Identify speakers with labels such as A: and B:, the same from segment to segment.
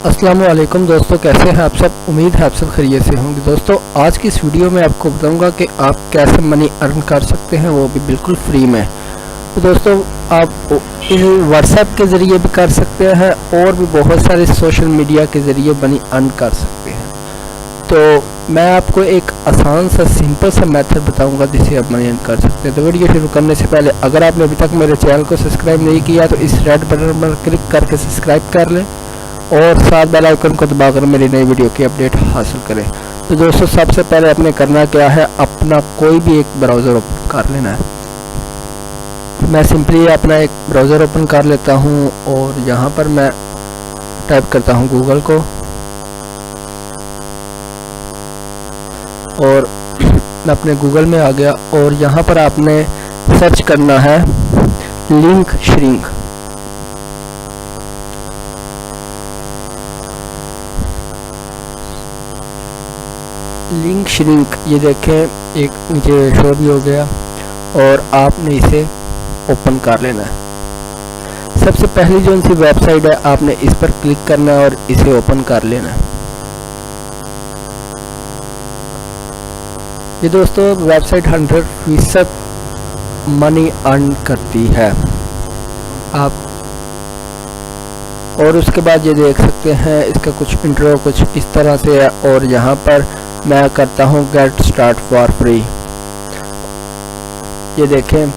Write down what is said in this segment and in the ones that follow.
A: अस्सलाम वालेकुम दोस्तों, कैसे हैं आप सब। उम्मीद है आप सब खैरियत से होंगे। दोस्तों आज की इस वीडियो में आपको बताऊंगा कि आप कैसे मनी अर्न कर सकते हैं, वो भी बिल्कुल फ्री में। तो दोस्तों आप व्हाट्सएप के ज़रिए भी कर सकते हैं और भी बहुत सारे सोशल मीडिया के ज़रिए मनी अर्न कर सकते हैं। तो मैं आपको एक आसान सा सिंपल सा मेथड बताऊंगा जिससे आप मनी अर्न कर सकते हैं। तो वीडियो शुरू करने से पहले अगर आपने अभी तक मेरे चैनल को सब्सक्राइब नहीं किया तो इस रेड बटन पर क्लिक करके सब्सक्राइब कर लें और साथ बेल आइकन को दबाकर मेरी नई वीडियो की अपडेट हासिल करें। तो दोस्तों सबसे पहले आपने करना क्या है, अपना कोई भी एक ब्राउज़र ओपन कर लेना है। मैं सिंपली अपना एक ब्राउज़र ओपन कर लेता हूं और यहां पर मैं टाइप करता हूं गूगल को और मैं अपने गूगल में आ गया और यहां पर आपने सर्च करना है लिंक श्रिंक। लिंक श्रिंक ये देखें, एक मुझे शो भी हो गया और आपने इसे ओपन कर लेना है। सबसे पहली जो इनकी वेबसाइट है आपने इस पर क्लिक करना है और इसे ओपन कर लेना है। ये दोस्तों वेबसाइट 100% मनी अर्न करती है आप। और उसके बाद ये देख सकते हैं इसका कुछ इंट्रो कुछ इस तरह से है और यहाँ पर मैं करता हूँ गेट स्टार्ट फॉर फ्री। ये देखें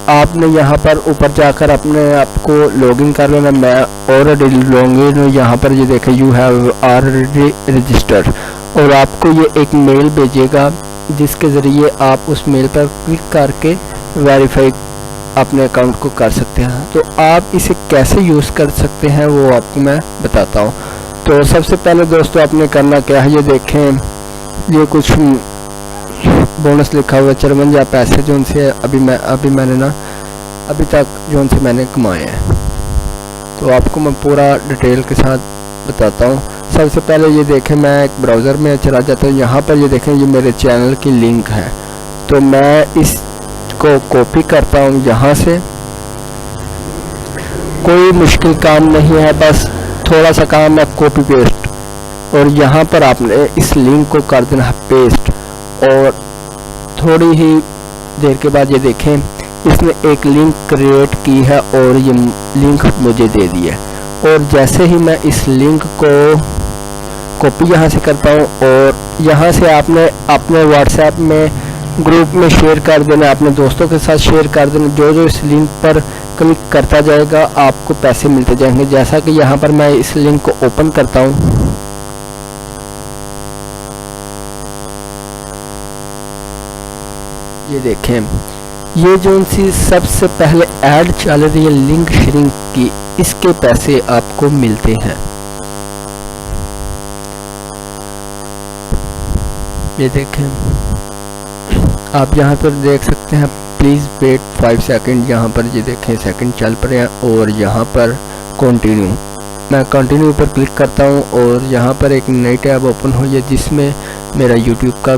A: आपने यहाँ पर ऊपर जाकर अपने आप को लॉगिन कर लेना। मैं ऑलरेडी लॉगिन हूँ। यहाँ पर ये देखें यू हैव ऑलरेडी रजिस्टर्ड और आपको ये एक मेल भेजेगा जिसके ज़रिए आप उस मेल पर क्लिक करके वेरीफाई अपने अकाउंट को कर सकते हैं। तो आप इसे कैसे यूज़ कर सकते हैं वो आपको मैं बताता हूँ। तो सबसे पहले दोस्तों आपने करना क्या है, ये देखें ये कुछ बोनस लिखा हुआ है 54 पैसे जो उनसे अभी मैंने ना अभी तक जो उनसे मैंने कमाए हैं। तो आपको मैं पूरा डिटेल के साथ बताता हूँ। सबसे पहले ये देखें मैं एक ब्राउज़र में चला जाता हूँ। यहाँ पर ये देखें ये मेरे चैनल की लिंक है। तो मैं इसको कॉपी करता हूँ यहाँ से। कोई मुश्किल काम नहीं है, बस थोड़ा सा काम है कॉपी पेस्ट और यहाँ पर आपने इस लिंक को कर देना है पेस्ट। और थोड़ी ही देर के बाद ये देखें इसने एक लिंक क्रिएट की है और ये लिंक मुझे दे दी है। और जैसे ही मैं इस लिंक को कॉपी यहाँ से करता हूँ और यहाँ से आपने अपने व्हाट्सएप में ग्रुप में शेयर कर देना, अपने दोस्तों के साथ शेयर कर देना। जो इस लिंक पर क्लिक करता जाएगा आपको पैसे मिलते जाएंगे। जैसा कि यहाँ पर मैं इस लिंक को ओपन करता हूँ। ये देखें ये जो इनसी सबसे पहले ऐड चल रही है लिंक श्रिंक की, इसके पैसे आपको मिलते हैं। ये देखें आप यहाँ पर देख सकते हैं प्लीज़ वेट 5 सेकंड। यहाँ पर ये देखें सेकंड चल पड़े हैं और यहाँ पर कंटिन्यू, मैं कंटिन्यू पर क्लिक करता हूँ और यहाँ पर एक नई टैब ओपन हुई है जिसमें मेरा यूट्यूब का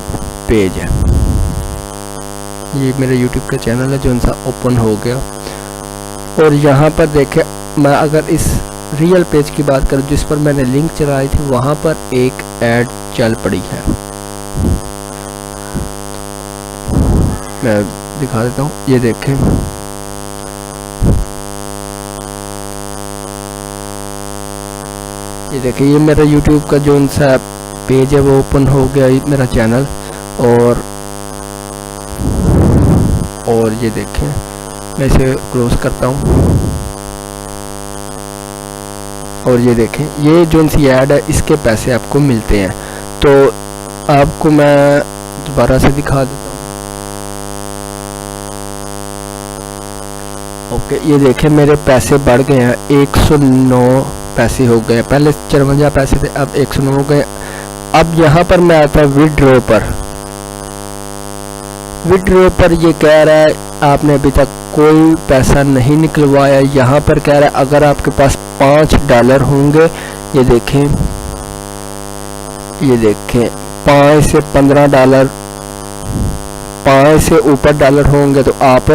A: पेज है। ये मेरा यूट्यूब का चैनल है जो उनसा ओपन हो गया। और यहाँ पर देखें मैं अगर इस रियल पेज की बात करूँ जिस पर मैंने लिंक चलाई थी, वहाँ पर एक ऐड चल पड़ी है। मैं दिखा देता हूँ। ये देखें ये मेरा यूट्यूब का जो उनसा पेज है वो ओपन हो गया मेरा चैनल। और ये देखें मैं इसे क्लोज करता हूँ और ये देखें ये जो इनसी ऐड है इसके पैसे आपको मिलते हैं। तो आपको मैं दोबारा से दिखा देता हूँ। ओके ये देखें मेरे पैसे बढ़ गए हैं, 109 पैसे हो गए। पहले 54 पैसे थे, अब 109 हो गए। अब यहाँ पर मैं आता हूँ विड्रॉ पर। विड्रॉ पर ये कह रहा है आपने अभी तक कोई पैसा नहीं निकलवाया। यहाँ पर कह रहा है अगर आपके पास $5 होंगे, ये देखें 5 से $15, 5 से ऊपर डॉलर होंगे तो आप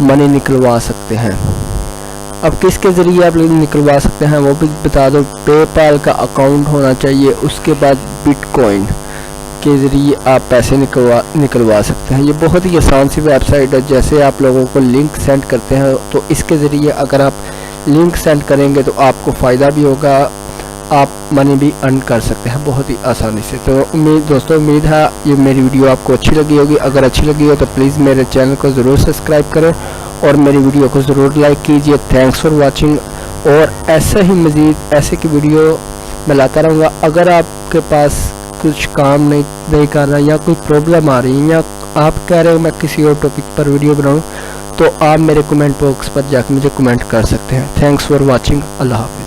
A: मनी निकलवा सकते हैं। अब किसके ज़रिए आप लोग निकलवा सकते हैं वो भी बता दो। पेपाल का अकाउंट होना चाहिए, उसके बाद बिटकॉइन के ज़रिए आप पैसे निकलवा सकते हैं। ये बहुत ही आसान सी वेबसाइट है। जैसे आप लोगों को लिंक सेंड करते हैं तो इसके ज़रिए अगर आप लिंक सेंड करेंगे तो आपको फ़ायदा भी होगा, आप मनी भी अर्न कर सकते हैं बहुत ही आसानी से। तो उम्मीद है ये मेरी वीडियो आपको अच्छी लगी होगी। अगर अच्छी लगी हो तो प्लीज़ मेरे चैनल को ज़रूर सब्सक्राइब करें और मेरी वीडियो को ज़रूर लाइक कीजिए। Thanks for watching. और ऐसा ही मज़ीद ऐसे की वीडियो मैं लाता रहूँगा। अगर आपके पास कुछ काम नहीं कर रहा या कोई प्रॉब्लम आ रही है या आप कह रहे हो मैं किसी और टॉपिक पर वीडियो बनाऊँ तो आप मेरे कमेंट बॉक्स पर जाकर मुझे कमेंट कर सकते हैं। Thanks for watching. अल्लाह हाफ़िज़।